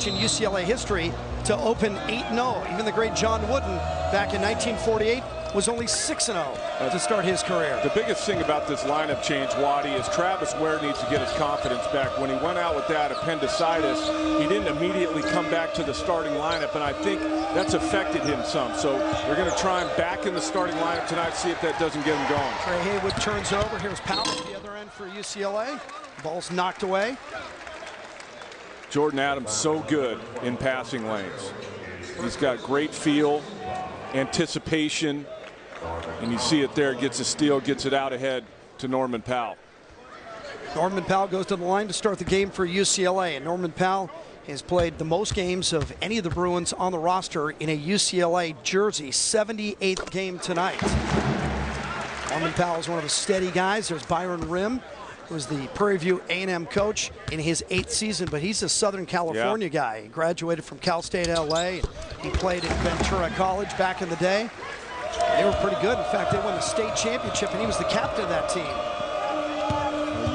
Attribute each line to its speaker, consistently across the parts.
Speaker 1: in UCLA history to open 8-0. Even the great John Wooden back in 1948 was only 6-0 to start his career.
Speaker 2: The biggest thing about this lineup change, Waddy, is Travis Ware needs to get his confidence back. When he went out with that appendicitis, he didn't immediately come back to the starting lineup, and I think that's affected him some. So they're going to try him back in the starting lineup tonight, see if that doesn't get him going.
Speaker 1: Trey Haywood turns over. Here's Powell at the other end for UCLA. Ball's knocked away.
Speaker 2: Jordan Adams so good in passing lanes. He's got great feel, anticipation, and you see it there. Gets a steal, gets it out ahead to Norman Powell.
Speaker 1: Norman Powell goes to the line to start the game for UCLA, and Norman Powell has played the most games of any of the Bruins on the roster in a UCLA jersey. 78th game tonight. Norman Powell is one of the steady guys. There's Byron Rim, who was the Prairie View A&M coach in his 8th season, but he's a Southern California guy. He graduated from Cal State LA. He played at Ventura College back in the day. They were pretty good. In fact, they won the state championship, and he was the captain of that team.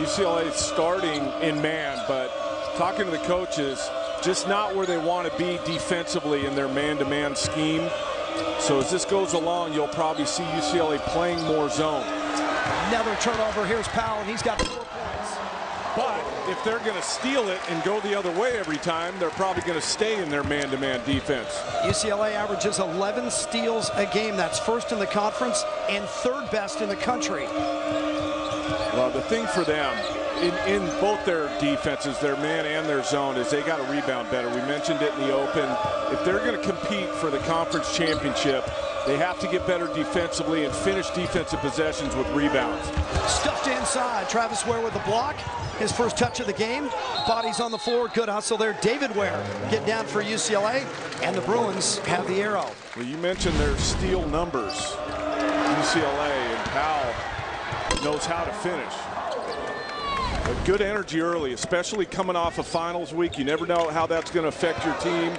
Speaker 2: UCLA is starting in man, but talking to the coaches, just not where they want to be defensively in their man-to-man scheme. So as this goes along, you'll probably see UCLA playing more zone.
Speaker 1: Another turnover. Here's Powell, and he's got 4 points.
Speaker 2: But if they're going to steal it and go the other way every time, they're probably going to stay in their man-to-man defense.
Speaker 1: UCLA averages 11 steals a game. That's first in the conference and 3rd best in the country.
Speaker 2: Well, the thing for them in both their defenses, their man and their zone, is they got to rebound better. We mentioned it in the open. If they're going to compete for the conference championship, they have to get better defensively and finish defensive possessions with rebounds.
Speaker 1: Stuffed inside. Travis Ware with the block. His first touch of the game. Bodies on the floor. Good hustle there. David Ware get down for UCLA. And the Bruins have the arrow.
Speaker 2: Well, you mentioned their steal numbers. UCLA, and Powell knows how to finish. But good energy early, especially coming off a finals week. You never know how that's going to affect your team.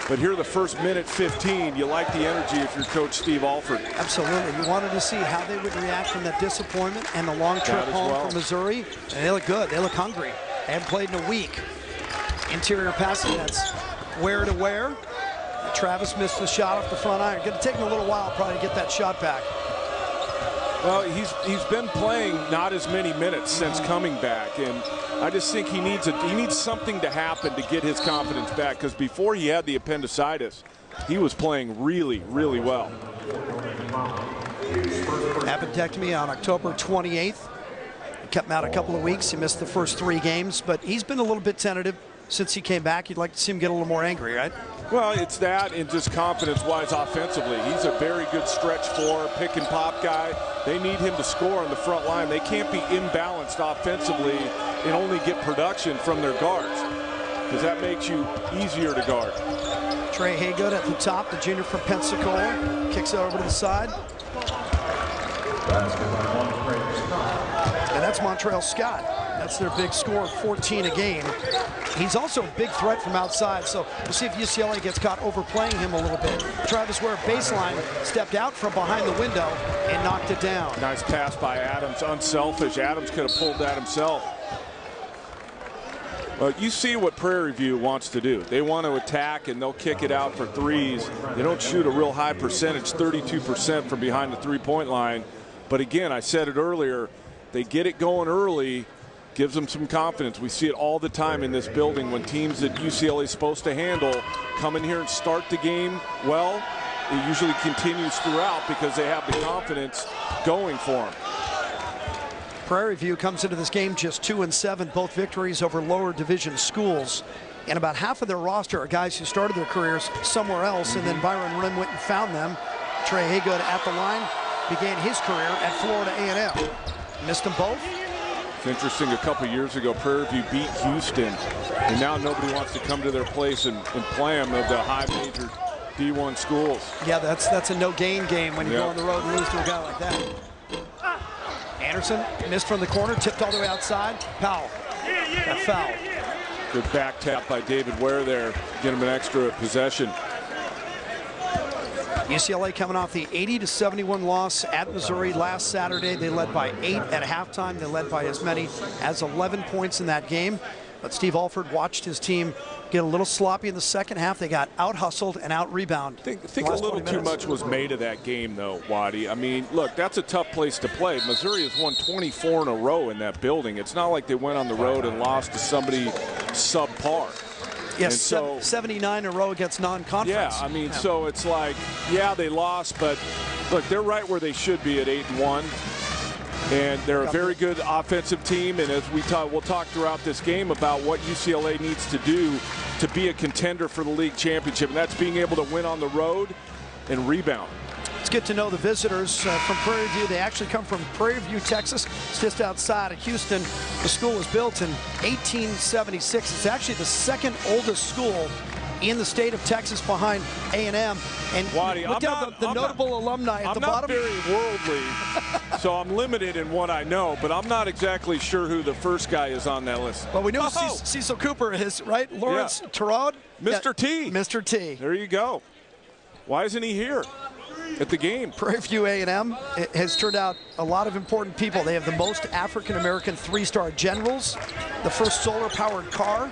Speaker 2: But here, the first minute 15, you like the energy if you're Coach Steve Alford.
Speaker 1: Absolutely. You wanted to see how they would react from that disappointment and the long trip home from Missouri. And they look good. They look hungry. They haven't played in a week. Interior passing, that's Ware to Ware. Travis missed the shot off the front iron. Going to take him a little while probably to get that shot back.
Speaker 2: Well, he's been playing not as many minutes since coming back, and I just think he needs something to happen to get his confidence back, because before he had the appendicitis, he was playing really, really well.
Speaker 1: Appendectomy on October 28th. Kept him out a couple of weeks. He missed the first 3 games, but he's been a little bit tentative since he came back. You'd like to see him get a little more angry, right?
Speaker 2: Well, it's that, and just confidence-wise offensively. He's a very good stretch 4, pick-and-pop guy. They need him to score on the front line. They can't be imbalanced offensively and only get production from their guards, because that makes you easier to guard.
Speaker 1: Trey Haygood at the top, the junior from Pensacola. Kicks it over to the side. And that's Montreal Scott. That's their big score, 14 a game. He's also a big threat from outside, so we'll see if UCLA gets caught overplaying him a little bit. Travis Ware baseline stepped out from behind the window and knocked it down.
Speaker 2: Nice pass by Adams, unselfish. Adams could have pulled that himself. Well, you see what Prairie View wants to do. They want to attack, and they'll kick it out for threes. They don't shoot a real high percentage, 32% from behind the three-point line. But again, I said it earlier, they get it going early, gives them some confidence. We see it all the time in this building when teams that UCLA is supposed to handle come in here and start the game well. It usually continues throughout because they have the confidence going for them.
Speaker 1: Prairie View comes into this game just 2-7, both victories over lower division schools. And about half of their roster are guys who started their careers somewhere else, and then Byron Rim went and found them. Trey Haygood at the line began his career at Florida A&M. Missed them both.
Speaker 2: It's interesting, a couple years ago, Prairie View beat Houston, and now nobody wants to come to their place and play them of the high major D1 schools.
Speaker 1: Yeah, that's a no-gain game when you go on the road and lose to a guy like that. Anderson missed from the corner, tipped all the way outside. Powell got fouled.
Speaker 2: Good back tap by David Ware there, get him an extra possession.
Speaker 1: UCLA coming off the 80-71 loss at Missouri last Saturday. They led by 8 at halftime. They led by as many as 11 points in that game. But Steve Alford watched his team get a little sloppy in the second half. They got out-hustled and out-rebounded.
Speaker 2: I think a little too much was made of that game, though, Waddy. I mean, look, that's a tough place to play. Missouri has won 24 in a row in that building. It's not like they went on the road and lost to somebody subpar.
Speaker 1: Yes, so 79 in a row against non-conference.
Speaker 2: Yeah, I mean, so it's like, yeah, they lost, but look, they're right where they should be at 8-1. And they're a very good offensive team. And as we'll talk throughout this game about what UCLA needs to do to be a contender for the league championship, and that's being able to win on the road and rebound.
Speaker 1: Let's get to know the visitors from Prairie View. They actually come from Prairie View, Texas. It's just outside of Houston. The school was built in 1876. It's actually the second oldest school in the state of Texas behind A&M. And
Speaker 2: Waddy,
Speaker 1: look down the notable alumni at the bottom.
Speaker 2: I'm not very worldly, so I'm limited in what I know, but I'm not exactly sure who the first guy is on that list.
Speaker 1: Well, we know Cecil Cooper is, right? Lawrence Terod?
Speaker 2: Mr. T.
Speaker 1: Mr. T.
Speaker 2: There you go. Why isn't he here at the game?
Speaker 1: Prairie View A&M has turned out a lot of important people. They have the most African-American three-star generals, the first solar-powered car,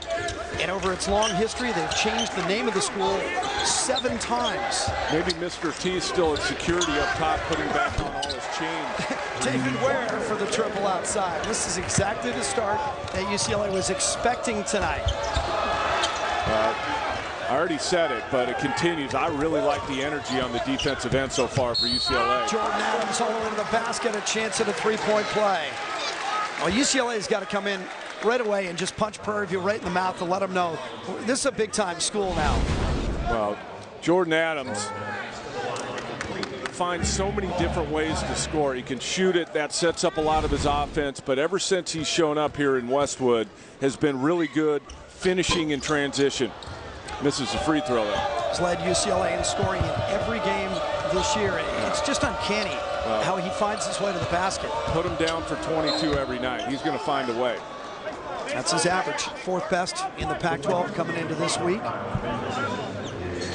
Speaker 1: and over its long history, they've changed the name of the school 7 times.
Speaker 2: Maybe Mr. T is still at security up top, putting back on all his chains.
Speaker 1: David Ware for the triple outside. This is exactly the start that UCLA was expecting tonight.
Speaker 2: I already said it, but it continues. I really like the energy on the defensive end so far for UCLA.
Speaker 1: Jordan Adams all over the basket, a chance at a three-point play. Well, UCLA's got to come in right away and just punch Prairie View right in the mouth to let them know this is a big-time school now.
Speaker 2: Well, Jordan Adams finds so many different ways to score. He can shoot it. That sets up a lot of his offense. But ever since he's shown up here in Westwood, has been really good finishing in transition. Misses a free throw, though.
Speaker 1: He's led UCLA in scoring in every game this year. It's just uncanny how he finds his way to the basket.
Speaker 2: Put him down for 22 every night. He's going to find a way.
Speaker 1: That's his average. 4th best in the Pac-12 coming into this week.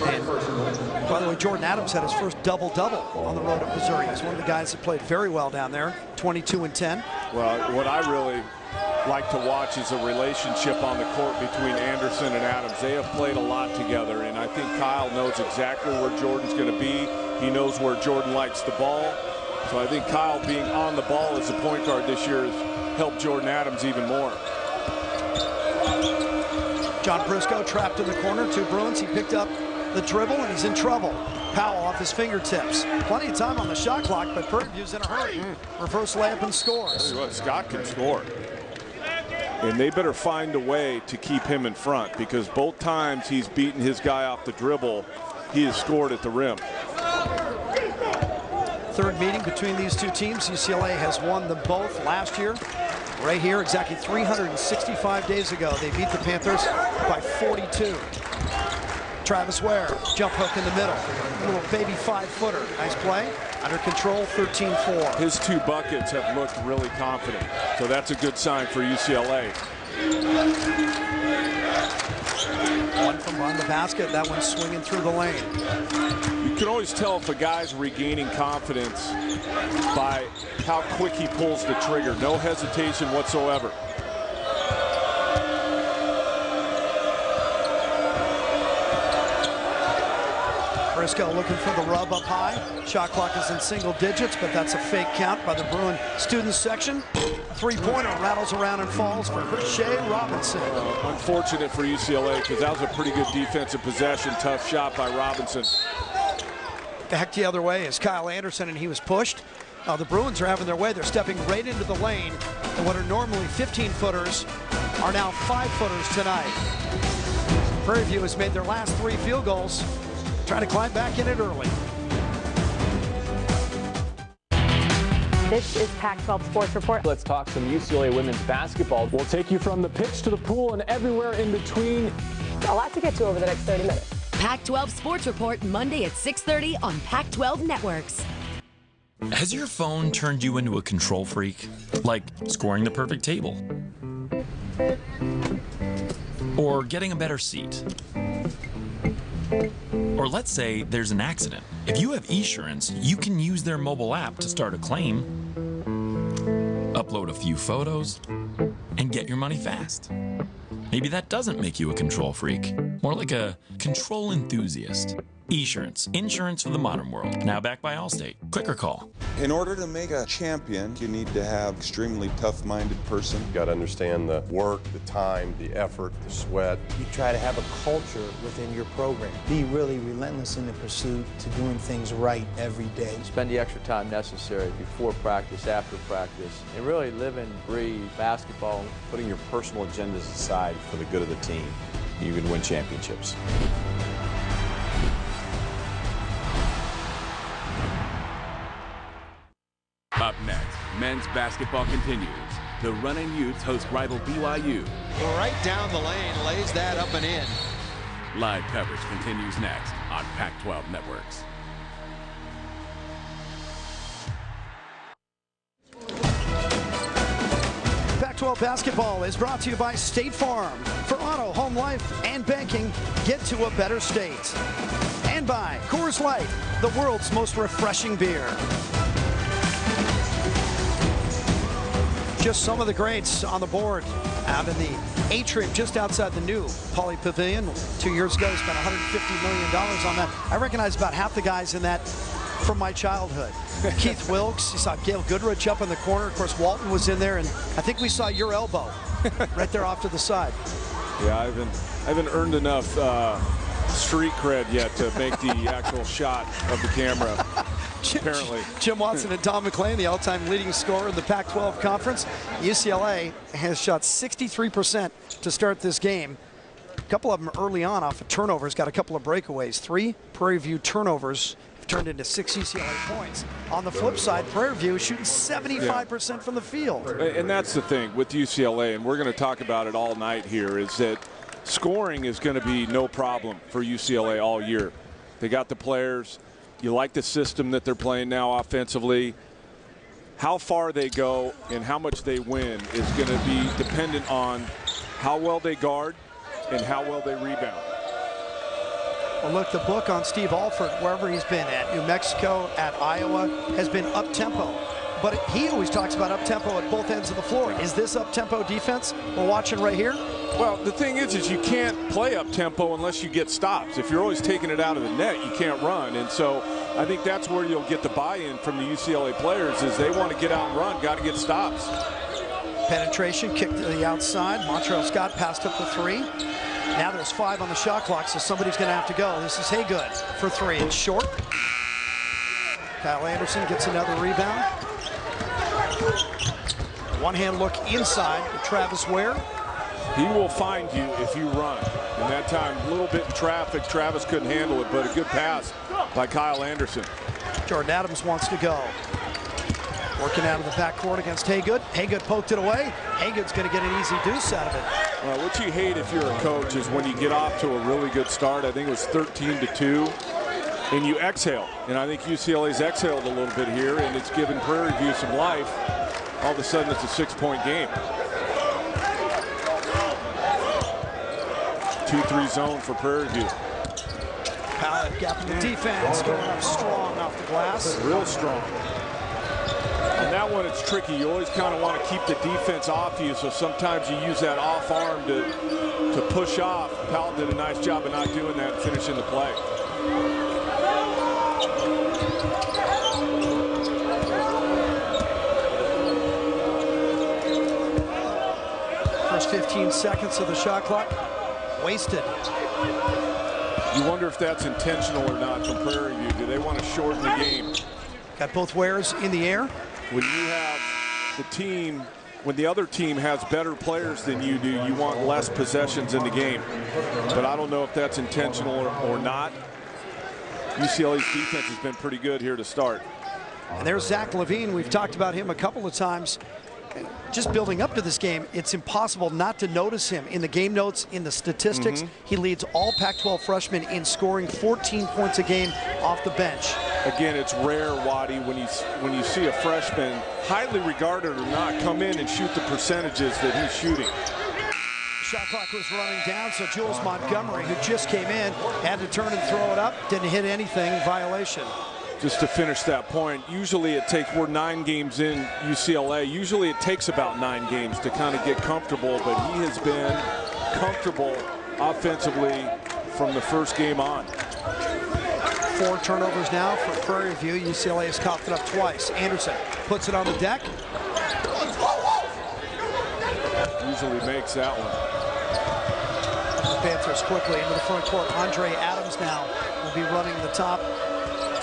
Speaker 1: And by the way, Jordan Adams had his first double-double on the road at Missouri. He's one of the guys that played very well down there, 22 and 10.
Speaker 2: Well, what I really like to watch is a relationship on the court between Anderson and Adams. They have played a lot together, and I think Kyle knows exactly where Jordan's going to be. He knows where Jordan likes the ball. So I think Kyle being on the ball as a point guard this year has helped Jordan Adams even more.
Speaker 1: John Briscoe trapped in the corner, 2 Bruins. He picked up the dribble, and he's in trouble. Powell off his fingertips. Plenty of time on the shot clock, but Prairie View's in a hurry. Reverse layup and scores.
Speaker 2: Tell you what, Scott can score. And they better find a way to keep him in front, because both times he's beaten his guy off the dribble, he has scored at the rim.
Speaker 1: Third meeting between these two teams. UCLA has won them both last year. Right here, exactly 365 days ago, they beat the Panthers by 42. Travis Ware, jump hook in the middle. Little baby 5-footer. Nice play. Under control, 13-4.
Speaker 2: His 2 buckets have looked really confident, so that's a good sign for UCLA.
Speaker 1: One from behind the basket. That one's swinging through the lane.
Speaker 2: You can always tell if a guy's regaining confidence by how quick he pulls the trigger. No hesitation whatsoever.
Speaker 1: Briscoe looking for the rub up high. Shot clock is in single digits, but that's a fake count by the Bruin students section. Three-pointer rattles around and falls for Shea Robinson.
Speaker 2: Unfortunate for UCLA, because that was a pretty good defensive possession. Tough shot by Robinson.
Speaker 1: Back the other way is Kyle Anderson, and he was pushed. The Bruins are having their way. They're stepping right into the lane. And what are normally 15-footers are now 5-footers tonight. Prairie View has made their last 3 field goals. Trying to climb back in it early.
Speaker 3: This is Pac-12 Sports Report.
Speaker 4: Let's talk some UCLA women's basketball. We'll take you from the pitch to the pool and everywhere in between.
Speaker 3: A lot to get to over the next 30 minutes.
Speaker 5: Pac-12 Sports Report, Monday at 6:30 on Pac-12 Networks.
Speaker 6: Has your phone turned you into a control freak? Like scoring the perfect table? Or getting a better seat? Or let's say there's an accident. If you have Esurance, you can use their mobile app to start a claim, upload a few photos, and get your money fast. Maybe that doesn't make you a control freak. More like a control enthusiast. Esurance, insurance for the modern world. Now backed by Allstate. Click or call.
Speaker 7: In order to make a champion, you need to have extremely tough-minded person.
Speaker 8: You got to understand the work, the time, the effort, the sweat.
Speaker 9: You try to have a culture within your program. Be really relentless in the pursuit to doing things right every day.
Speaker 10: Spend the extra time necessary before practice, after practice, and really live and breathe basketball.
Speaker 11: Putting your personal agendas aside for the good of the team, you can win championships.
Speaker 12: Up next, men's basketball continues. The Runnin' Utes host rival BYU.
Speaker 13: Right down the lane, lays that up and in.
Speaker 12: Live coverage continues next on Pac-12 Networks.
Speaker 1: Pac-12 basketball is brought to you by State Farm. For auto, home life, and banking, get to a better state. And by Coors Light, the world's most refreshing beer. Just some of the greats on the board out in the atrium just outside the new Pauley Pavilion. 2 years ago, he spent $150 million on that. I recognize about half the guys in that from my childhood. Keith Wilkes, you saw Gail Goodrich up in the corner. Of course, Walton was in there, and I think we saw your elbow right there off to the side.
Speaker 2: Yeah, I haven't earned enough street cred yet to make the actual shot of the camera. Apparently.
Speaker 1: Jim Watson and Tom McClain, the all-time leading scorer in the Pac-12 conference. UCLA has shot 63% to start this game. A couple of them early on off of turnovers, got a couple of breakaways. 3 Prairie View turnovers have turned into 6 UCLA points. On the flip side, Prairie View shooting 75% from the field.
Speaker 2: And that's the thing with UCLA, and we're going to talk about it all night here, is that scoring is going to be no problem for UCLA all year. They got the players. You like the system that they're playing now offensively. How far they go and how much they win is going to be dependent on how well they guard and how well they rebound.
Speaker 1: Well, look, the book on Steve Alford, wherever he's been at, New Mexico, at Iowa, has been up-tempo. But he always talks about up-tempo at both ends of the floor. Is this up-tempo defense we're watching right here?
Speaker 2: Well, the thing is you can't play up-tempo unless you get stops. If you're always taking it out of the net, you can't run. And so I think that's where you'll get the buy-in from the UCLA players is they want to get out and run, got to get stops.
Speaker 1: Penetration, kick to the outside. Montrell Scott passed up the 3. Now there's 5 on the shot clock, so somebody's going to have to go. This is Haygood for 3. It's short. Kyle Anderson gets another rebound. One-hand look inside to Travis Ware.
Speaker 2: He will find you if you run. And that time, a little bit in traffic. Travis couldn't handle it, but a good pass by Kyle Anderson.
Speaker 1: Jordan Adams wants to go. Working out of the backcourt against Haygood. Haygood poked it away. Haygood's going to get an easy deuce out of it.
Speaker 2: Well, what you hate if you're a coach is when you get off to a really good start. I think it was 13-2. And you exhale. And I think UCLA's exhaled a little bit here, and it's given Prairie View some life. All of a sudden, it's a 6-point game. 2-3 zone for Prairie View.
Speaker 1: Pallet gap in the defense, going up strong off the glass.
Speaker 2: Real strong. And that one, it's tricky. You always kind of want to keep the defense off you, so sometimes you use that off arm to push off. Powell did a nice job of not doing that and finishing the play.
Speaker 1: First 15 seconds of the shot clock wasted.
Speaker 2: You wonder if that's intentional or not from Prairie View. Do they want to shorten the game?
Speaker 1: Got both Wares in the air.
Speaker 2: When you have the team, when the other team has better players than you do, you want less possessions in the game. But I don't know if that's intentional or not. UCLA's defense has been pretty good here to start.
Speaker 1: And there's Zach Levine. We've talked about him a couple of times. Just building up to this game, it's impossible not to notice him in the game notes, in the statistics. He leads all Pac-12 freshmen in scoring 14 points a game off the bench.
Speaker 2: Again, it's rare, Waddy, when you see a freshman, highly regarded or not, come in and shoot the percentages that he's shooting.
Speaker 1: Shot clock was running down, so Jules Montgomery, who just came in, had to turn and throw it up. Didn't hit anything, violation.
Speaker 2: Just to finish that point, usually it takes, we're 9 games in UCLA, usually it takes about 9 games to kind of get comfortable, but he has been comfortable offensively from the first game on.
Speaker 1: 4 turnovers now for Prairie View. UCLA has coughed it up twice. Anderson puts it on the deck.
Speaker 2: Easily makes that one.
Speaker 1: The Panthers quickly into the front court. Andre Adams now will be running the top.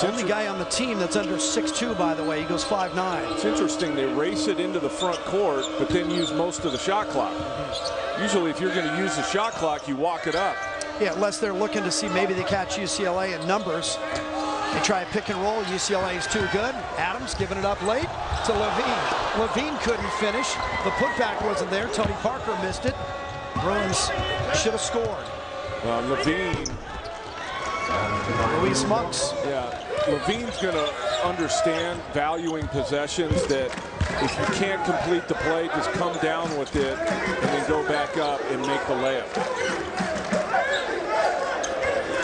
Speaker 1: Only guy on the team that's under 6'2", by the way. He goes 5'9".
Speaker 2: It's interesting. They race it into the front court, but then use most of the shot clock. Usually, if you're going to use the shot clock, you walk it up.
Speaker 1: Yeah, unless they're looking to see maybe they catch UCLA in numbers. They try a pick and roll. UCLA is too good. Adams giving it up late to Levine. Levine couldn't finish. The putback wasn't there. Tony Parker missed it. Bruins should have scored.
Speaker 2: Levine.
Speaker 1: Luis Munks.
Speaker 2: Yeah, Levine's going to understand valuing possessions, that if you can't complete the play, just come down with it and then go back up and make the layup.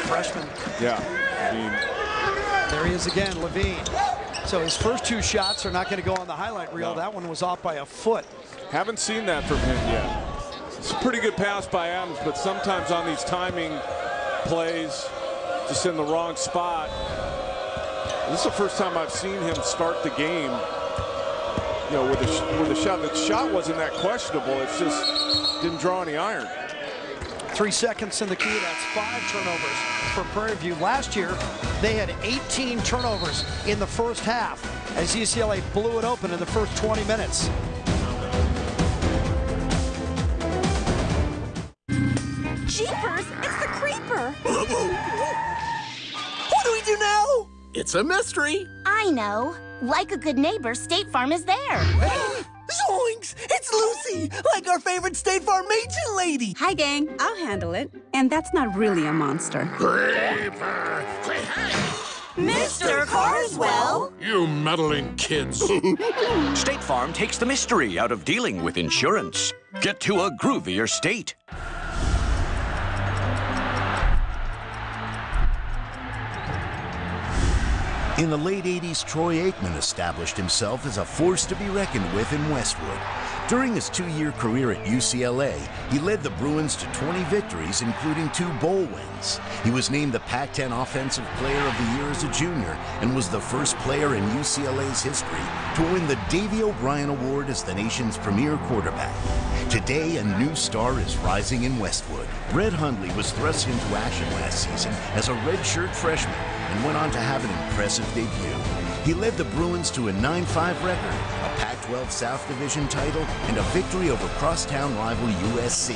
Speaker 1: Freshman.
Speaker 2: Yeah, I mean,
Speaker 1: there he is again, Levine. So his first 2 shots are not going to go on the highlight reel.
Speaker 2: No.
Speaker 1: That one was off by a foot.
Speaker 2: Haven't seen that from him yet. It's a pretty good pass by Adams, but sometimes on these timing plays, just in the wrong spot. This is the first time I've seen him start the game, you know, with a shot. The shot wasn't that questionable. It's just didn't draw any iron.
Speaker 1: 3 seconds in the key. That's 5 turnovers for Prairie View. Last year, they had 18 turnovers in the first half as UCLA blew it open in the first 20 minutes.
Speaker 14: Jeepers, it's the creeper.
Speaker 15: What do we do now? It's a mystery.
Speaker 14: I know. Like a good neighbor, State Farm is there.
Speaker 15: Zoinks! It's Lucy, like our favorite State Farm agent lady.
Speaker 16: Hi, gang. I'll handle it. And that's not really a monster.
Speaker 14: Mr. Carswell!
Speaker 17: You meddling kids.
Speaker 18: State Farm takes the mystery out of dealing with insurance. Get to a groovier state.
Speaker 19: In the late 80s, Troy Aikman established himself as a force to be reckoned with in Westwood. During his 2-year career at UCLA, he led the Bruins to 20 victories, including 2 bowl wins. He was named the Pac-10 Offensive Player of the Year as a junior and was the first player in UCLA's history to win the Davy O'Brien Award as the nation's premier quarterback. Today, a new star is rising in Westwood. Brett Hundley was thrust into action last season as a redshirt freshman and went on to have an impressive debut. He led the Bruins to a 9-5 record, a Pac-12 South Division title, and a victory over crosstown rival USC.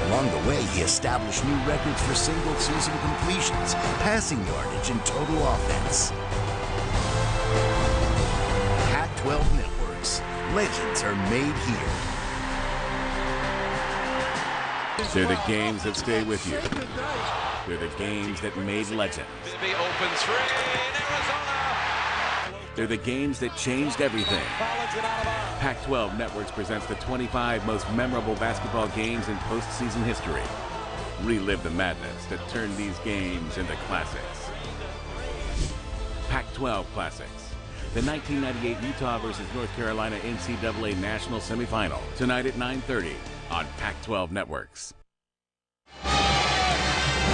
Speaker 19: Along the way, he established new records for single-season completions, passing yardage, and total offense. Pac-12 Networks. Legends are made here.
Speaker 12: They're the games that stay with you. They're the games that made legends.
Speaker 13: Bibby open 3 in Arizona.
Speaker 12: They're the games that changed everything. Pac-12 Networks presents the 25 most memorable basketball games in postseason history. Relive the madness that turned these games into classics. Pac-12 Classics. The 1998 Utah versus North Carolina NCAA National Semifinal. Tonight at 9:30 on Pac-12 Networks.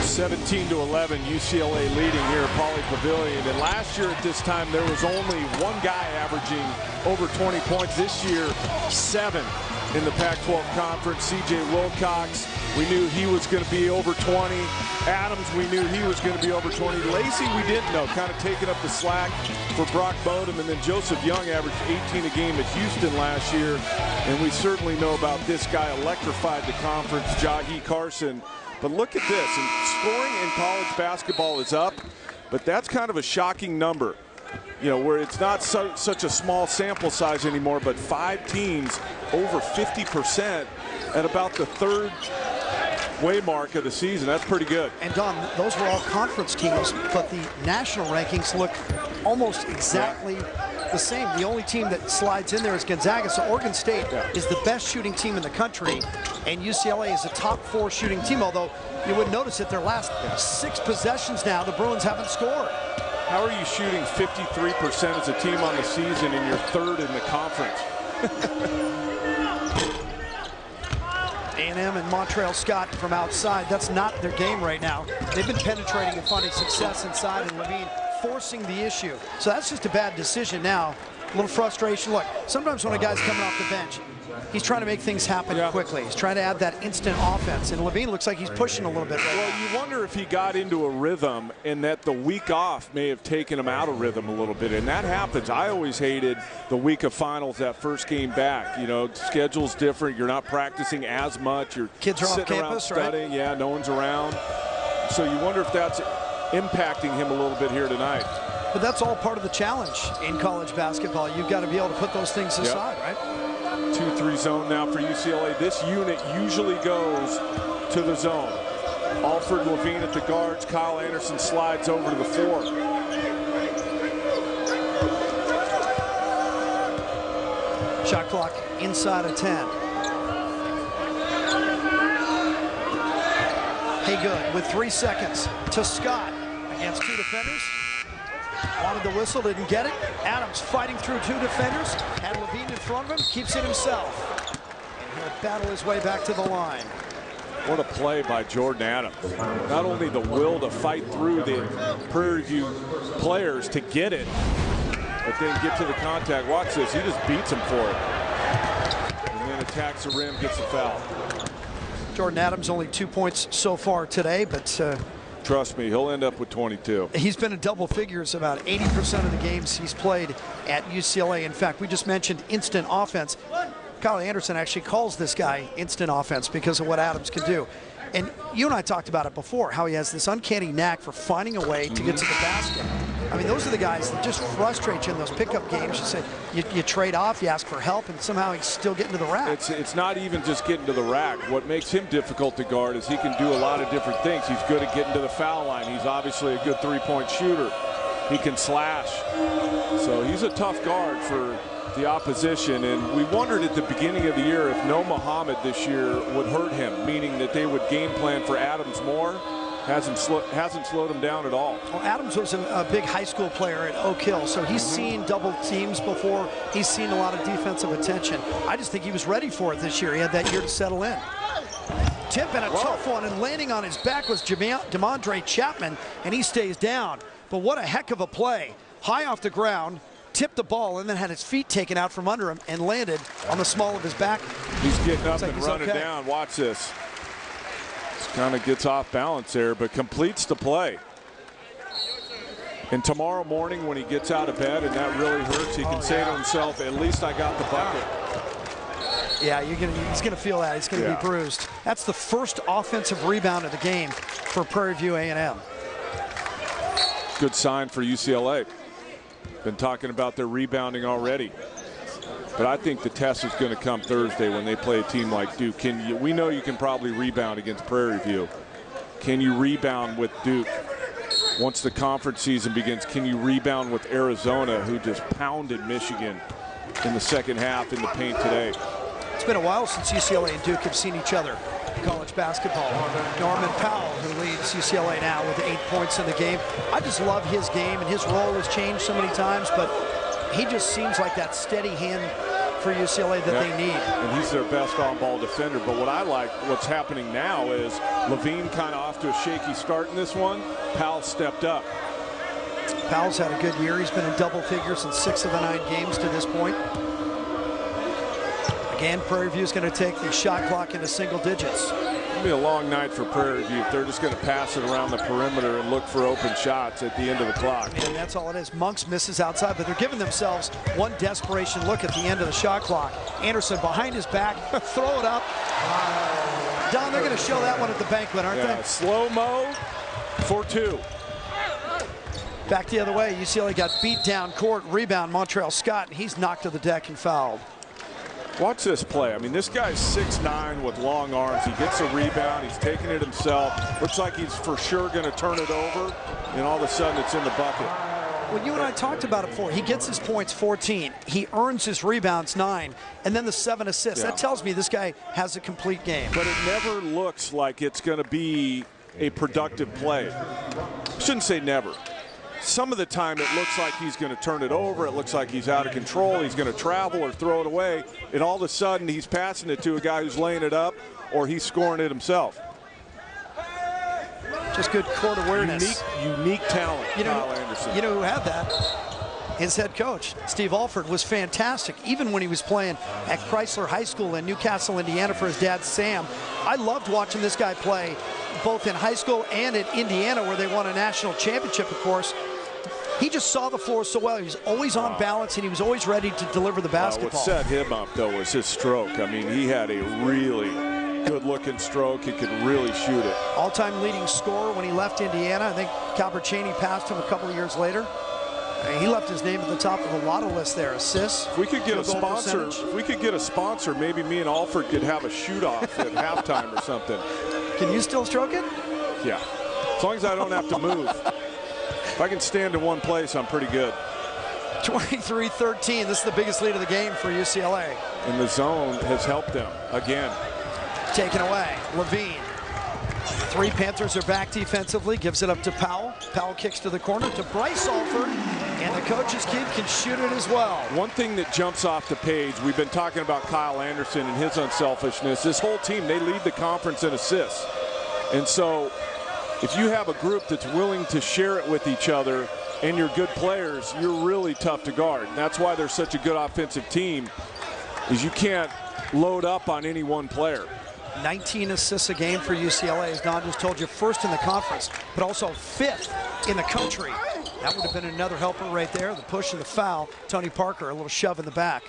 Speaker 2: 17-11, UCLA leading here at Pauley Pavilion. And last year at this time, there was only one guy averaging over 20 points. This year, 7 in the Pac-12 Conference. C.J. Wilcox, we knew he was going to be over 20. Adams, we knew he was going to be over 20. Lacey, we didn't know, kind of taking up the slack for Brock Bodum. And then Joseph Young averaged 18 a game at Houston last year. And we certainly know about this guy, electrified the conference, Jahi Carson. But look at this, and scoring in college basketball is up, but that's kind of a shocking number, you know, where it's not such a small sample size anymore, but 5 teams over 50% at about the 3rd way mark of the season. That's pretty good.
Speaker 1: And Don, those were all conference teams, but the national rankings look almost exactly the same. The only team that slides in there is Gonzaga. So Oregon State is the best shooting team in the country, and UCLA is a top 4 shooting team, although you would notice that their last 6 possessions now, the Bruins haven't scored.
Speaker 2: How are you shooting 53% as a team on the season and you're 3rd in the conference?
Speaker 1: A&M and Montreal Scott from outside. That's not their game right now. They've been penetrating and finding success inside, and Levine forcing the issue. So that's just a bad decision now. A little frustration. Look, sometimes when a guy's coming off the bench, he's trying to make things happen quickly. He's trying to add that instant offense, and Levine looks like he's pushing a little bit right
Speaker 2: now. You wonder if he got into a rhythm and that the week off may have taken him out of rhythm a little bit, and that happens. I always hated the week of finals, that first game back. You know, schedule's different. You're not practicing as much. Your
Speaker 1: kids are
Speaker 2: sitting
Speaker 1: off
Speaker 2: around
Speaker 1: campus,
Speaker 2: studying.
Speaker 1: right?
Speaker 2: Yeah, no one's around. So you wonder if that's impacting him a little bit here tonight.
Speaker 1: But that's all part of the challenge in college basketball. You've got to be able to put those things aside, right?
Speaker 2: 2-3 zone now for UCLA. This unit usually goes to the zone. Alfred Levine at the guards. Kyle Anderson slides over to the 4.
Speaker 1: Shot clock inside of 10. Haygood with 3 seconds to Scott against 2 defenders. Wanted the whistle, didn't get it. Adams fighting through 2 defenders. Had Levine in front of him, keeps it himself. And he'll battle his way back to the line.
Speaker 2: What a play by Jordan Adams. Not only the will to fight through the Prairie View players to get it, but then get to the contact. Watch this, he just beats him for it. And then attacks the rim, gets a foul.
Speaker 1: Jordan Adams only 2 points so far today, but
Speaker 2: trust me, he'll end up with 22.
Speaker 1: He's been in double figures about 80% of the games he's played at UCLA. In fact, we just mentioned instant offense. Kyle Anderson actually calls this guy instant offense because of what Adams can do. And you and I talked about it before, how he has this uncanny knack for finding a way to get to the basket. I mean, those are the guys that just frustrate you in those pickup games. You say you trade off, you ask for help, and somehow he's still getting to the rack.
Speaker 2: It's not even just getting to the rack. What makes him difficult to guard is he can do a lot of different things. He's good at getting to the foul line. He's obviously a good three-point shooter. He can slash. So he's a tough guard for the opposition, and we wondered at the beginning of the year if no Muhammad this year would hurt him, meaning that they would game plan for Adams more. Hasn't slowed him down at all.
Speaker 1: Well, Adams was a big high school player at Oak Hill, so he's seen double teams before. He's seen a lot of defensive attention. I just think he was ready for it this year. He had that year to settle in. Tip and a tough one, and landing on his back was DeMondre Chapman, and he stays down. But what a heck of a play. High off the ground, tipped the ball, and then had his feet taken out from under him and landed on the small of his back.
Speaker 2: He's getting up and running down. Watch this. Kind of gets off balance there, but completes the play. And tomorrow morning when he gets out of bed and that really hurts, he can say to himself, at least I got the bucket.
Speaker 1: Yeah, he's going to feel that. He's going to be bruised. That's the first offensive rebound of the game for Prairie View A&M.
Speaker 2: Good sign for UCLA. Been talking about their rebounding already. But I think the test is going to come Thursday when they play a team like Duke. We know you can probably rebound against Prairie View. Can you rebound with Duke? Once the conference season begins, can you rebound with Arizona, who just pounded Michigan in the second half in the paint today?
Speaker 1: It's been a while since UCLA and Duke have seen each other in college basketball. Norman Powell, who leads UCLA now with 8 points in the game. I just love his game, and his role has changed so many times, but he just seems like that steady hand for UCLA that they need.
Speaker 2: And he's their best on-ball defender. But what I like, what's happening now is Levine kind of off to a shaky start in this one. Powell stepped up.
Speaker 1: Powell's had a good year. He's been in double figures in 6 of the 9 games to this point. Again, Prairie View is going to take the shot clock into single digits.
Speaker 2: It'll be a long night for Prairie View if they're just going to pass it around the perimeter and look for open shots at the end of the clock.
Speaker 1: And that's all it is. Munks misses outside, but they're giving themselves one desperation look at the end of the shot clock. Anderson behind his back, throw it up. Don, they're going to show that one at the banquet, aren't they?
Speaker 2: Slow-mo for 2.
Speaker 1: Back the other way, UCLA got beat down court, rebound Montreal Scott, and he's knocked to the deck and fouled.
Speaker 2: Watch this play. I mean, this guy's 6'9" with long arms. He gets a rebound. He's taking it himself. Looks like he's for sure going to turn it over, and all of a sudden it's in the bucket.
Speaker 1: Well, you and I talked about it before. He gets his points 14. He earns his rebounds 9, and then the 7 assists. That tells me this guy has a complete game.
Speaker 2: But it never looks like it's going to be a productive play. Shouldn't say never. Some of the time it looks like he's going to turn it over. It looks like he's out of control. He's going to travel or throw it away. And all of a sudden he's passing it to a guy who's laying it up or he's scoring it himself.
Speaker 1: Just good court awareness.
Speaker 2: Unique talent, Kyle Anderson.
Speaker 1: You know who had that? His head coach, Steve Alford, was fantastic. Even when he was playing at Chrysler High School in Newcastle, Indiana for his dad, Sam. I loved watching this guy play both in high school and at Indiana, where they won a national championship, of course. He just saw the floor so well. He was always on balance, and he was always ready to deliver the basketball.
Speaker 2: What set him up, though, was his stroke. I mean, he had a really good-looking stroke. He could really shoot it.
Speaker 1: All-time leading scorer when he left Indiana. I think Calbert Cheney passed him a couple of years later. He left his name at the top of a lot of lists there. Assists.
Speaker 2: If we could get a sponsor, maybe me and Alford could have a shoot-off at halftime or something.
Speaker 1: Can you still stroke it?
Speaker 2: Yeah, as long as I don't have to move. If I can stand in one place, I'm pretty good.
Speaker 1: 23-13. This is the biggest lead of the game for UCLA.
Speaker 2: And the zone has helped them again.
Speaker 1: Taken away. Levine. 3 Panthers are back defensively. Gives it up to Powell. Powell kicks to the corner to Bryce Alford. And the coach's kid can shoot it as well.
Speaker 2: One thing that jumps off the page, we've been talking about Kyle Anderson and his unselfishness. This whole team, they lead the conference in assists. And so if you have a group that's willing to share it with each other and you're good players, you're really tough to guard. And that's why they're such a good offensive team, is you can't load up on any one player.
Speaker 1: 19 assists a game for UCLA, as Don just told you, first in the conference, but also 5th in the country. That would have been another helper right there. The push and the foul. Tony Parker, a little shove in the back.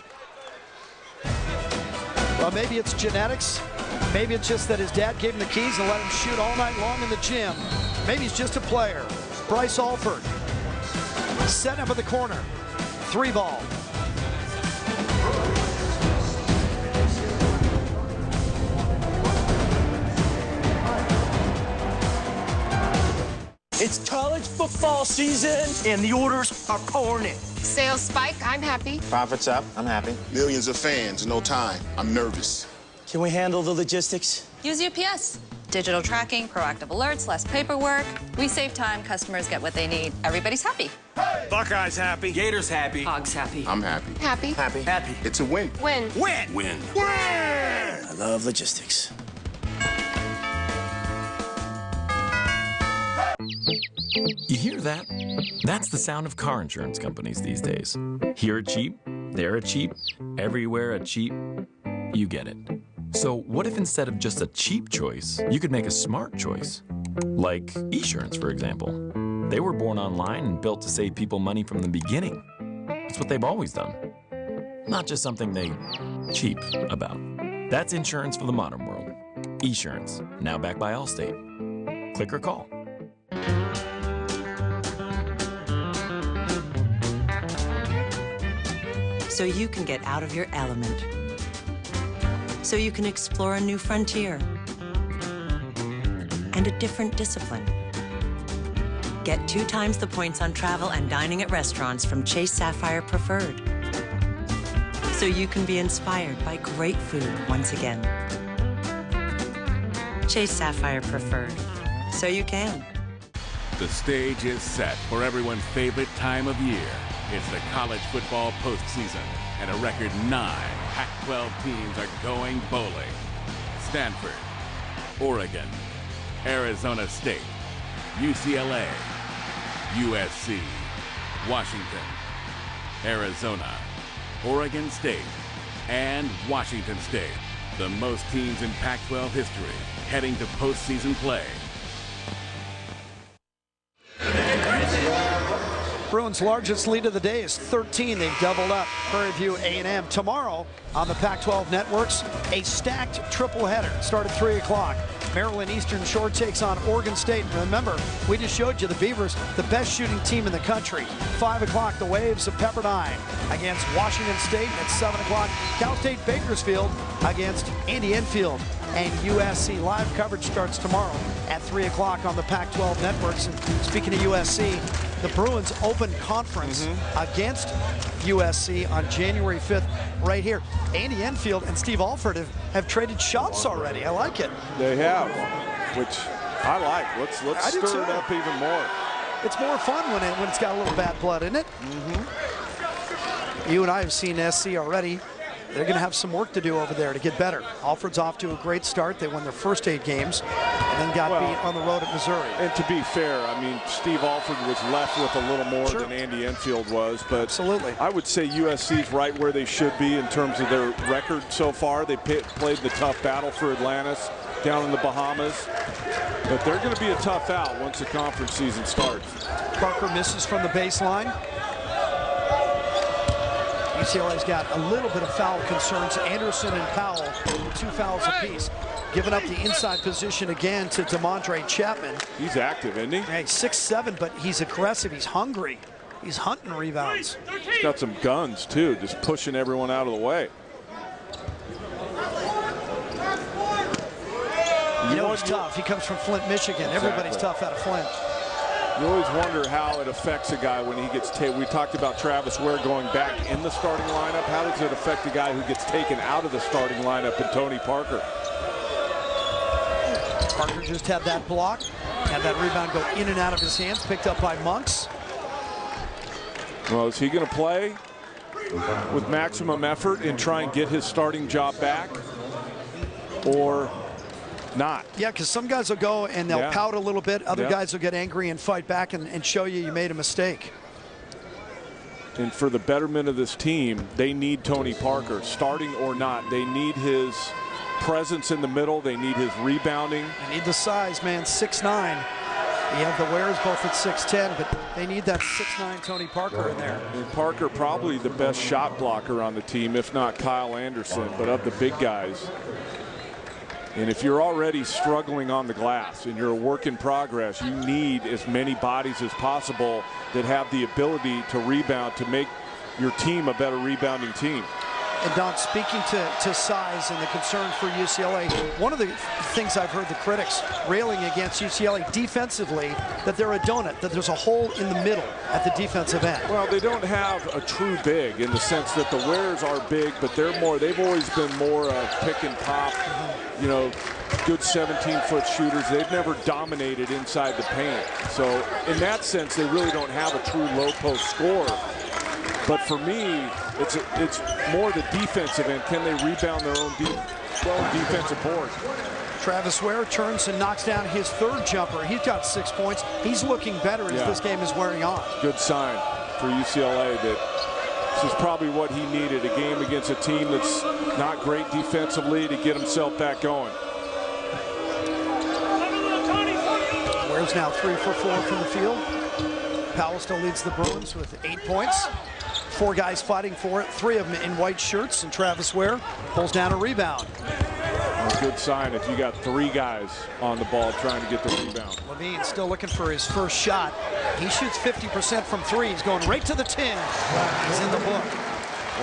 Speaker 1: Well, maybe it's genetics. Maybe it's just that his dad gave him the keys and let him shoot all night long in the gym. Maybe he's just a player. Bryce Alford, setting up at the corner. 3 ball.
Speaker 15: It's college football season, and the orders are pouring in.
Speaker 20: Sales spike, I'm happy.
Speaker 11: Profits up, I'm happy.
Speaker 21: Millions of fans, no time. I'm nervous.
Speaker 15: Can we handle the logistics?
Speaker 22: Use UPS. Digital tracking, proactive alerts, less paperwork. We save time, customers get what they need. Everybody's happy.
Speaker 15: Buckeyes happy.
Speaker 21: Gators happy.
Speaker 22: Hogs happy.
Speaker 21: I'm happy.
Speaker 20: Happy.
Speaker 15: Happy. Happy.
Speaker 21: It's a win.
Speaker 20: Win.
Speaker 15: Win.
Speaker 21: Win.
Speaker 15: Win. I love logistics.
Speaker 6: You hear that? That's the sound of car insurance companies these days. Here a cheap, there a cheap, everywhere a cheap. You get it. So what if instead of just a cheap choice, you could make a smart choice? Like Esurance, for example. They were born online and built to save people money from the beginning. It's what they've always done. Not just something they cheap about. That's insurance for the modern world. Esurance, now backed by Allstate. Click or call.
Speaker 23: So you can get out of your element. So you can explore a new frontier and a different discipline. Get 2 times the points on travel and dining at restaurants from Chase Sapphire Preferred. So you can be inspired by great food once again. Chase Sapphire Preferred. So you can.
Speaker 12: The stage is set for everyone's favorite time of year. It's the college football postseason, and a record 9 Pac-12 teams are going bowling. Stanford, Oregon, Arizona State, UCLA, USC, Washington, Arizona, Oregon State, and Washington State. The most teams in Pac-12 history heading to postseason play.
Speaker 1: Bruins' largest lead of the day is 13. They've doubled up. Prairie View A&M tomorrow on the Pac-12 networks. A stacked triple header. Start at 3 o'clock. Maryland Eastern Shore takes on Oregon State. And remember, we just showed you the Beavers, the best shooting team in the country. 5 o'clock, the Waves of Pepperdine against Washington State. At 7 o'clock, Cal State Bakersfield against Andy Enfield and USC. Live coverage starts tomorrow at 3 o'clock on the Pac-12 networks. And speaking of USC, the Bruins open conference against USC on January 5th right here. Andy Enfield and Steve Alford have traded shots already. I like it.
Speaker 2: They have, which I like. Let's stir it up even more.
Speaker 1: It's more fun when it's got a little bad blood in it. You and I have seen SC already they're going to have some work to do over there to get better. Alfred's off to a great start. They won their first 8 games and then got beat on the road at Missouri.
Speaker 2: And to be fair, I mean, Steve Alford was left with a little more than Andy Enfield was. But
Speaker 1: absolutely,
Speaker 2: I would say USC's right where they should be in terms of their record so far. They played the tough battle for Atlantis down in the Bahamas. But they're going to be a tough out once the conference season starts.
Speaker 1: Parker misses from the baseline. UCLA's got a little bit of foul concerns. Anderson and Powell with 2 fouls apiece. Giving up the inside position again to DeMondre Chapman.
Speaker 2: He's active, isn't he?
Speaker 1: Hey, 6'7", but he's aggressive. He's hungry. He's hunting rebounds.
Speaker 2: He's got some guns, too, just pushing everyone out of the way.
Speaker 1: You know it's tough. He comes from Flint, Michigan.
Speaker 2: Exactly.
Speaker 1: Everybody's tough out of Flint.
Speaker 2: You always wonder how it affects a guy when he gets taken. We talked about Travis Ware going back in the starting lineup. How does it affect a guy who gets taken out of the starting lineup and Tony Parker?
Speaker 1: Parker just had that block, had that rebound go in and out of his hands, picked up by Munks.
Speaker 2: Well, is he going to play with maximum effort and try and get his starting job back, or not?
Speaker 1: Yeah, because some guys will go and they'll pout a little bit. Other guys will get angry and fight back and show you made a mistake.
Speaker 2: And for the betterment of this team, they need Tony Parker, starting or not. They need his presence in the middle. They need his rebounding.
Speaker 1: They need the size, man. 6'9". You have the Wares both at 6'10", but they need that 6'9" Tony Parker in there.
Speaker 2: And Parker probably the best shot blocker on the team, if not Kyle Anderson, but of the big guys. And if you're already struggling on the glass and you're a work in progress, you need as many bodies as possible that have the ability to rebound to make your team a better rebounding team.
Speaker 1: And Don, speaking to size and the concern for UCLA, one of the things I've heard the critics railing against UCLA defensively, that they're a donut, that there's a hole in the middle at the defensive end.
Speaker 2: Well, they don't have a true big in the sense that the Wares are big, but they've always been more pick and pop, you know, good 17-foot shooters. They've never dominated inside the paint. So in that sense, they really don't have a true low post scorer. But for me, it's more the defensive end. Can they rebound their own defensive board?
Speaker 1: Travis Ware turns and knocks down his 3rd jumper. He's got 6 points. He's looking better as this game is wearing on.
Speaker 2: Good sign for UCLA that this is probably what he needed, a game against a team that's not great defensively to get himself back going.
Speaker 1: Ware's now 3 for 4 from the field. Powell still leads the Bruins with 8 points. 4 guys fighting for it, 3 of them in white shirts, and Travis Ware pulls down a rebound.
Speaker 2: A good sign if you got 3 guys on the ball trying to get the rebound.
Speaker 1: Levine still looking for his first shot. He shoots 50% from 3. He's going right to the tin. He's in the book.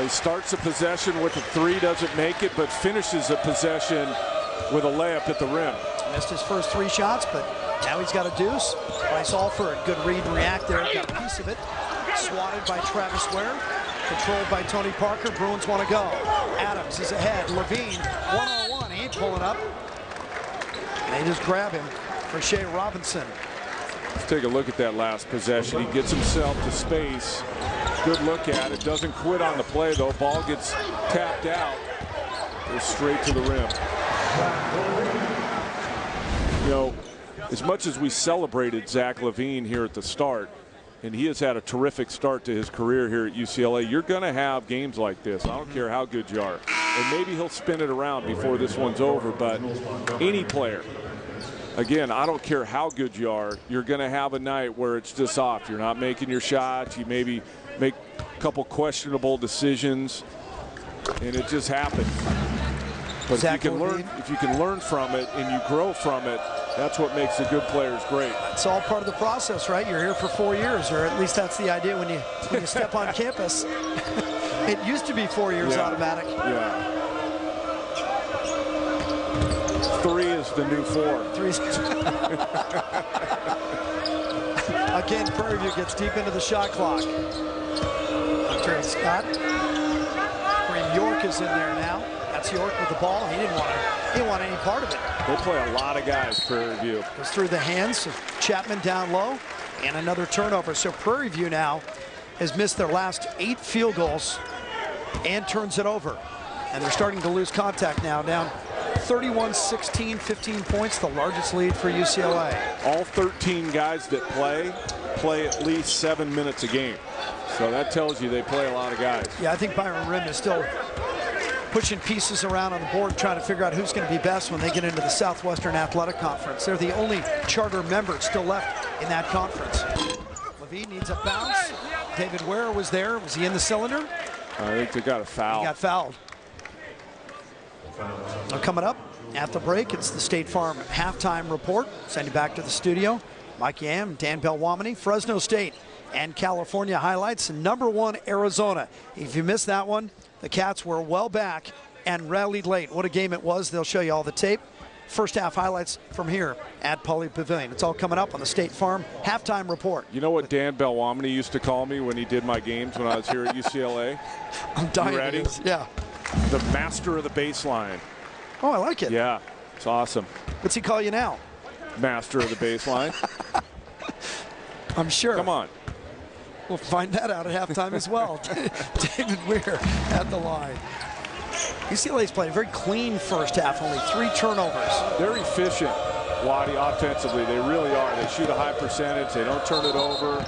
Speaker 2: He starts a possession with a 3, doesn't make it, but finishes a possession with a layup at the rim.
Speaker 1: Missed his first 3 shots, but now he's got a deuce. Bryce Alford, good read and react there, got a piece of it. Swatted by Travis Ware, controlled by Tony Parker. Bruins want to go. Adams is ahead. Levine, one-on-one. He ain't pulling up. They just grab him for Shea Robinson.
Speaker 2: Let's take a look at that last possession. He gets himself to space. Good look at it. Doesn't quit on the play, though. Ball gets tapped out. Goes straight to the rim. You know, as much as we celebrated Zach LaVine here at the start, and he has had a terrific start to his career here at UCLA, you're going to have games like this. I don't care how good you are. And maybe he'll spin it around before this one's over, but any player, again, I don't care how good you are, you're going to have a night where it's just off. You're not making your shots. You maybe make a couple questionable decisions, and it just happens. But if you can learn from it and you grow from it, that's what makes the good players great.
Speaker 1: It's all part of the process, right? You're here for 4 years, or at least that's the idea when you step on campus. It used to be 4 years automatic.
Speaker 2: Yeah. 3 is the new 4.
Speaker 1: 3 is again, Prairie View gets deep into the shot clock. Hunter Scott. Kareem York is in there now. That's York with the ball. He didn't want any part of it.
Speaker 2: They play a lot of guys, Prairie View.
Speaker 1: Goes through the hands of Chapman down low, and another turnover. So Prairie View now has missed their last 8 field goals and turns it over. And they're starting to lose contact now, down 31-16, 15 points, the largest lead for UCLA.
Speaker 2: All 13 guys that play at least 7 minutes a game. So that tells you they play a lot of guys.
Speaker 1: Yeah, I think Byron Rim is still pushing pieces around on the board, trying to figure out who's going to be best when they get into the Southwestern Athletic Conference. They're the only charter member still left in that conference. Levine needs a bounce. David Ware was there. Was he in the cylinder?
Speaker 2: I think they got a foul.
Speaker 1: He got fouled. Now coming up at the break, it's the State Farm halftime report. Send you back to the studio. Mike Yam, Dan Belwamini, Fresno State and California highlights. #1 Arizona. If you missed that one, the Cats were well back and rallied late. What a game it was. They'll show you all the tape. First half highlights from here at Pauley Pavilion. It's all coming up on the State Farm halftime report.
Speaker 2: You know what Dan Belwamini used to call me when he did my games when I was here at UCLA?
Speaker 1: I'm dying.
Speaker 2: You ready?
Speaker 1: Yeah.
Speaker 2: The master of the baseline.
Speaker 1: Oh, I like it.
Speaker 2: Yeah, it's awesome.
Speaker 1: What's he call you now?
Speaker 2: Master of the baseline.
Speaker 1: I'm sure.
Speaker 2: Come on.
Speaker 1: We'll find that out at halftime as well. David Weir at the line. UCLA's played a very clean first half, only 3 turnovers.
Speaker 2: They're efficient, Waddy, offensively. They really are. They shoot a high percentage. They don't turn it over.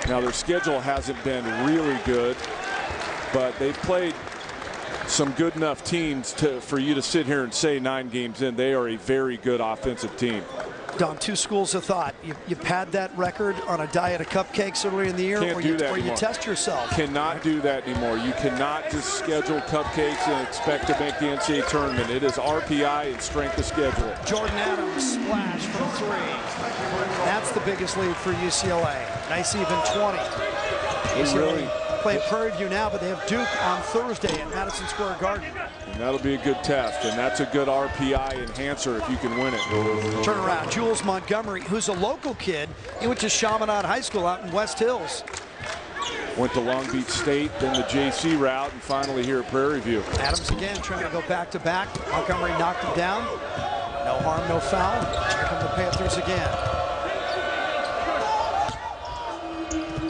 Speaker 2: Now, their schedule hasn't been really good, but they've played some good enough teams for you to sit here and say 9 games in, they are a very good offensive team.
Speaker 1: Don, 2 schools of thought. You pad that record on a diet of cupcakes earlier in the year, or you test yourself.
Speaker 2: Cannot do that anymore. You cannot just schedule cupcakes and expect to make the NCAA tournament. It is RPI and strength of schedule.
Speaker 1: Jordan Adams splash from 3. That's the biggest lead for UCLA. Nice even 20. UCLA playing Prairie View now, but they have Duke on Thursday at Madison Square Garden.
Speaker 2: And that'll be a good test, and that's a good RPI enhancer if you can win it.
Speaker 1: Turn around, Jules Montgomery, who's a local kid. He went to Chaminade High School out in West Hills.
Speaker 2: Went to Long Beach State, then the JC route, and finally here at Prairie View.
Speaker 1: Adams again trying to go back-to-back. Montgomery knocked him down. No harm, no foul. Here come the Panthers again.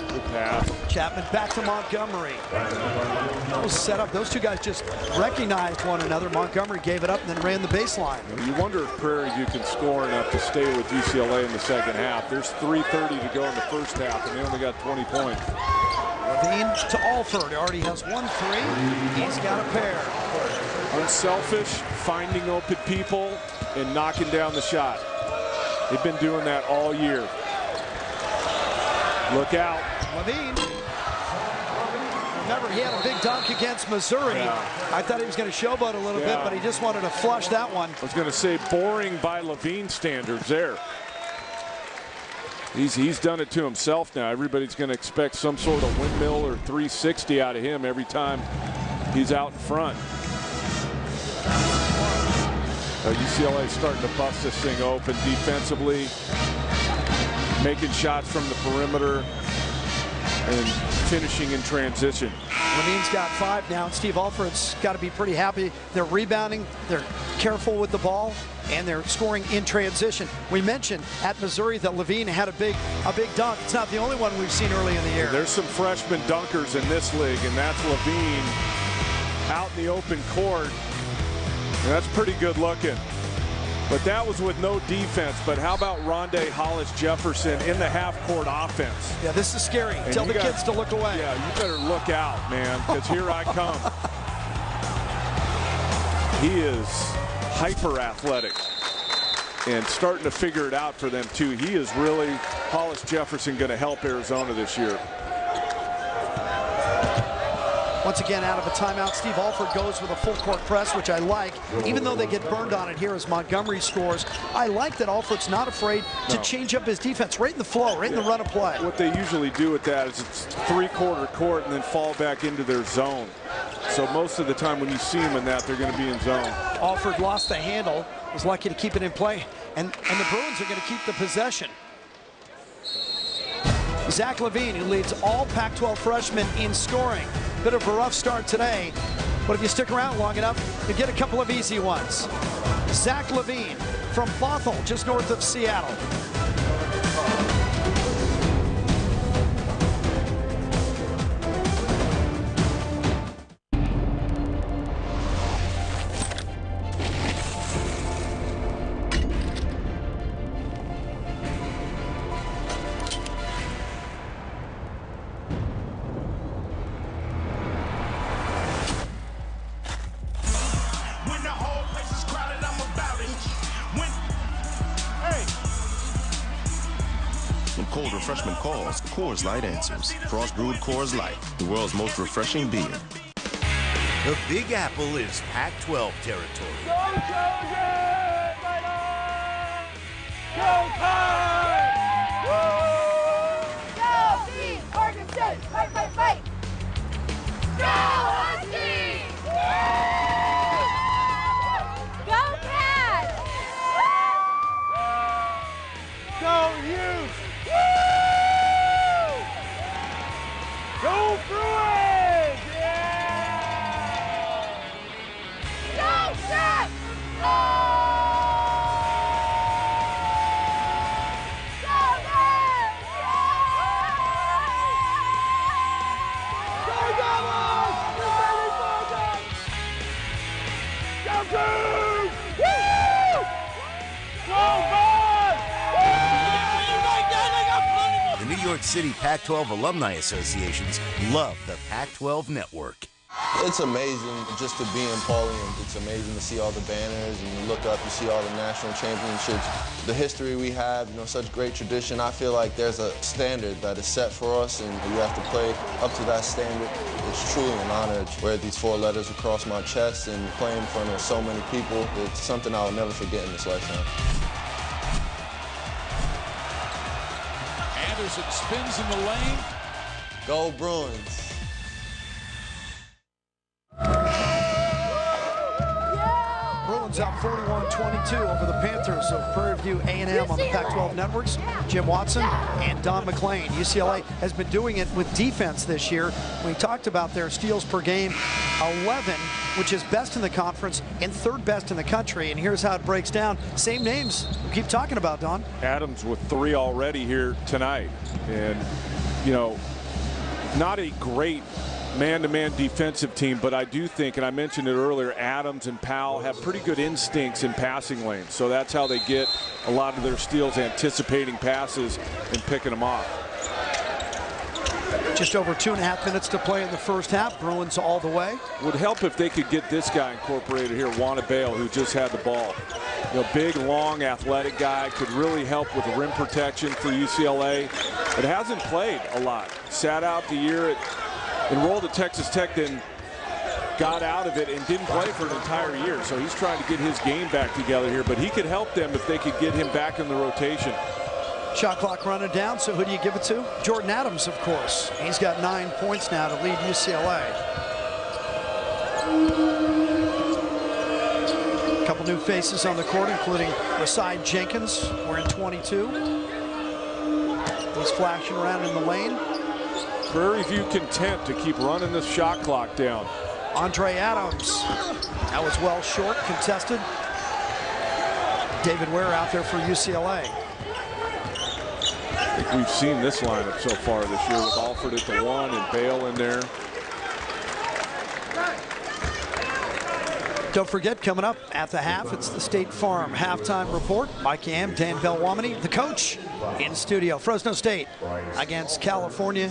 Speaker 2: Good pass.
Speaker 1: Chapman back to Montgomery. Set up. Those 2 guys just recognized one another. Montgomery gave it up and then ran the baseline.
Speaker 2: You wonder if Prairie View can score enough to stay with UCLA in the second half. There's 3:30 to go in the first half, and they only got 20 points.
Speaker 1: Levine to Alford. He already has 1 3. He's got a pair.
Speaker 2: Unselfish, finding open people, and knocking down the shot. They've been doing that all year. Look out.
Speaker 1: Levine. Remember, he had a big dunk against Missouri.
Speaker 2: Yeah.
Speaker 1: I thought he was going to showboat a little bit, but he just wanted to flush that one.
Speaker 2: I was going to say boring by Levine standards there. He's done it to himself now. Everybody's going to expect some sort of windmill or 360 out of him every time he's out in front. UCLA starting to bust this thing open defensively, making shots from the perimeter and finishing in transition.
Speaker 1: Levine's got 5 now. Steve Alford's got to be pretty happy. They're rebounding, they're careful with the ball, and they're scoring in transition. We mentioned at Missouri that Levine had a big dunk. It's not the only one we've seen early in the year.
Speaker 2: There's some freshman dunkers in this league, and that's Levine out in the open court. And that's pretty good looking. But that was with no defense. But how about Rondé Hollis-Jefferson in the half-court offense?
Speaker 1: Yeah, this is scary.
Speaker 2: And
Speaker 1: Tell the kids to look away.
Speaker 2: Yeah, you better look out, man, because here I come. He is hyper-athletic and starting to figure it out for them, too. He is really, Hollis-Jefferson, going to help Arizona this year.
Speaker 1: Once again, out of a timeout, Steve Alford goes with a full-court press, which I like. Even though they get burned on it here as Montgomery scores, I like that Alford's not afraid to change up his defense right in the flow, right in the run of play.
Speaker 2: What they usually do with that is it's 3/4 court and then fall back into their zone. So most of the time when you see them in that, they're going to be in zone.
Speaker 1: Alford lost the handle, was lucky to keep it in play, and the Bruins are going to keep the possession. Zach Levine, who leads all Pac-12 freshmen in scoring. Bit of a rough start today, but if you stick around long enough, you get a couple of easy ones. Zach Levine from Bothell, just north of Seattle.
Speaker 3: When cold refreshment calls, Coors Light answers. Frost-brewed Coors Light, the world's most refreshing beer.
Speaker 19: The Big Apple is Pac-12 territory.
Speaker 4: Go Trojans! Fight on! Go Cards! Woo! Go Bees! Oregon State! Fight, fight, fight! Go Huskies! Go Cats! Go Utes! Go Bruins! Yeah! Go Jets! Go Bears! Go Devils! Go Cougs! Woo! Go Bucks!
Speaker 19: The New York City Pac-12 Alumni Associations love the Pac-12 Network.
Speaker 7: It's amazing just to be in Pauline. It's amazing to see all the banners, and you look up, you see all the national championships. The history we have, such great tradition. I feel like there's a standard that is set for us, and you have to play up to that standard. It's truly an honor to wear these 4 letters across my chest and play in front of so many people. It's something I'll never forget in this lifetime.
Speaker 4: Anderson spins in the lane.
Speaker 7: Go Bruins.
Speaker 1: Bruins out 41-22 over the Panthers of Prairie View A&M on the Pac-12 networks. Jim Watson and Don McLean. UCLA has been doing it with defense this year. We talked about their steals per game, 11, which is best in the conference and 3rd best in the country. And here's how it breaks down. Same names we keep talking about, Don.
Speaker 2: Adams with 3 already here tonight. And, not a great man-to-man defensive team, but I do think, and I mentioned it earlier, Adams and Powell have pretty good instincts in passing lanes. So that's how they get a lot of their steals, anticipating passes and picking them off.
Speaker 1: Just over 2.5 minutes to play in the first half. Bruins all the way.
Speaker 2: Would help if they could get this guy incorporated here, Wana Bale, who just had the ball. Big, long, athletic guy, could really help with rim protection for UCLA. But hasn't played a lot. Sat out the year, enrolled at Texas Tech, then got out of it and didn't play for an entire year. So he's trying to get his game back together here. But he could help them if they could get him back in the rotation.
Speaker 1: Shot clock running down, so who do you give it to? Jordan Adams, of course. He's got 9 points now to lead UCLA. A couple new faces on the court, including Rasai Jenkins, wearing 22. He's flashing around in the lane.
Speaker 2: Prairie View content to keep running this shot clock down.
Speaker 1: Andre Adams. That was well short, contested. David Ware out there for UCLA.
Speaker 2: I think we've seen this lineup so far this year with Alford at the 1 and Bale in there.
Speaker 1: Don't forget, coming up at the half, it's the State Farm halftime report. Mike Yam, Dan Belwamini, the coach, in studio. Fresno State against California.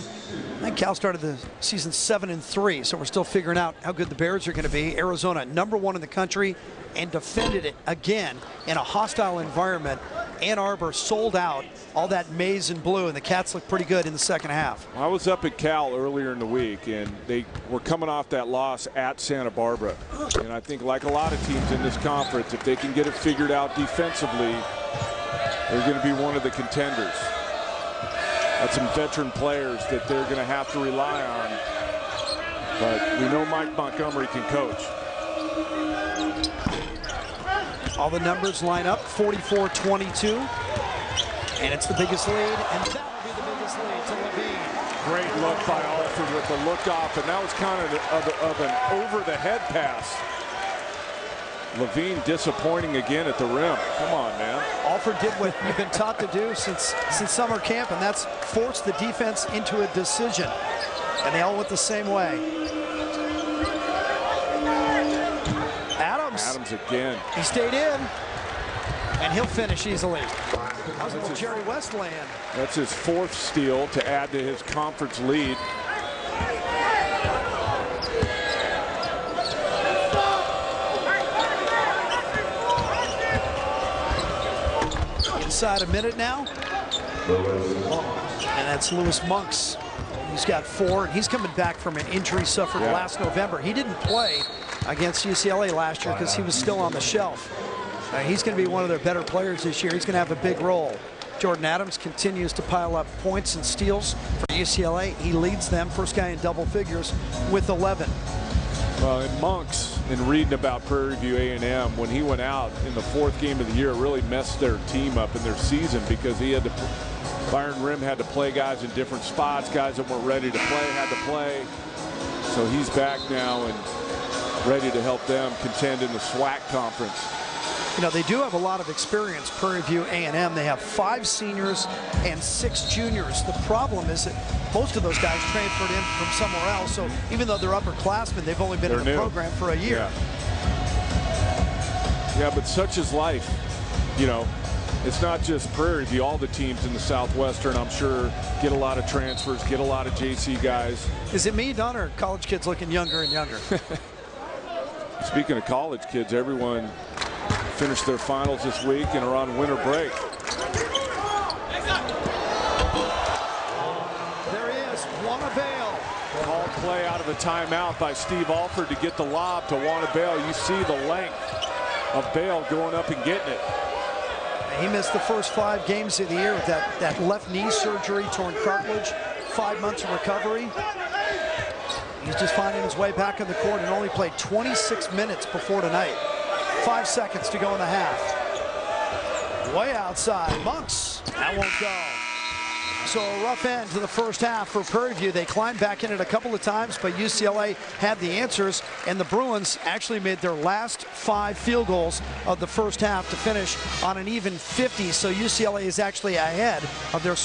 Speaker 1: I think Cal started the season 7-3, so we're still figuring out how good the Bears are going to be. Arizona, #1 in the country, and defended it again in a hostile environment. Ann Arbor sold out, all that maize and blue, and the Cats look pretty good in the second half.
Speaker 2: I was up at Cal earlier in the week, and they were coming off that loss at Santa Barbara. And I think, like a lot of teams in this conference, if they can get it figured out defensively, they're going to be one of the contenders. Got some veteran players that they're going to have to rely on. But we know Mike Montgomery can coach.
Speaker 1: All the numbers line up, 44-22. And it's the biggest lead, and that will be the biggest lead to Levine.
Speaker 2: Great look by Alford with the look off, and that was kind of an over-the-head pass. Levine disappointing again at the rim. Come on, man.
Speaker 1: Alford did what you've been taught to do since summer camp, and that's force the defense into a decision. And they all went the same way.
Speaker 2: Adams again.
Speaker 1: He stayed in, and he'll finish easily. How's it with Jerry Westland?
Speaker 2: That's his 4th steal to add to his conference lead.
Speaker 1: Inside a minute now. And that's Lewis Munks. He's got 4, and he's coming back from an injury suffered last November. He didn't play against UCLA last year because he was still on the shelf. He's going to be one of their better players this year. He's going to have a big role. Jordan Adams continues to pile up points and steals for UCLA. He leads them, first guy in double figures, with 11.
Speaker 2: Well, in Munks, in reading about Prairie View A&M, when he went out in the 4th game of the year, it really messed their team up in their season because he had to, Byron Rim had to play guys in different spots. Guys that weren't ready to play had to play. So he's back now and ready to help them contend in the SWAC conference.
Speaker 1: You know, they do have a lot of experience, Prairie View A&M. They have 5 seniors and 6 juniors. The problem is that most of those guys transferred in from somewhere else. So even though they're upperclassmen, they've only been in the program for a year.
Speaker 2: Yeah, but such is life. You know, it's not just Prairie View. All the teams in the Southwestern, I'm sure, get a lot of transfers, get a lot of JC guys.
Speaker 1: Is it me, Don, or college kids looking younger and younger?
Speaker 2: Speaking of college kids, everyone finished their finals this week and are on winter break.
Speaker 1: There he is, Juana Bale.
Speaker 2: Called play out of a timeout by Steve Alford to get the lob to Juana Bale. You see the length of Bale going up and getting it.
Speaker 1: He missed the first 5 games of the year with that left knee surgery, torn cartilage, 5 months of recovery. He's just finding his way back on the court and only played 26 minutes before tonight. 5 seconds to go in the half. Way outside, Munks, that won't go. So a rough end to the first half for Prairie View. They climbed back in it a couple of times, but UCLA had the answers, and the Bruins actually made their last 5 field goals of the first half to finish on an even 50. So UCLA is actually ahead of their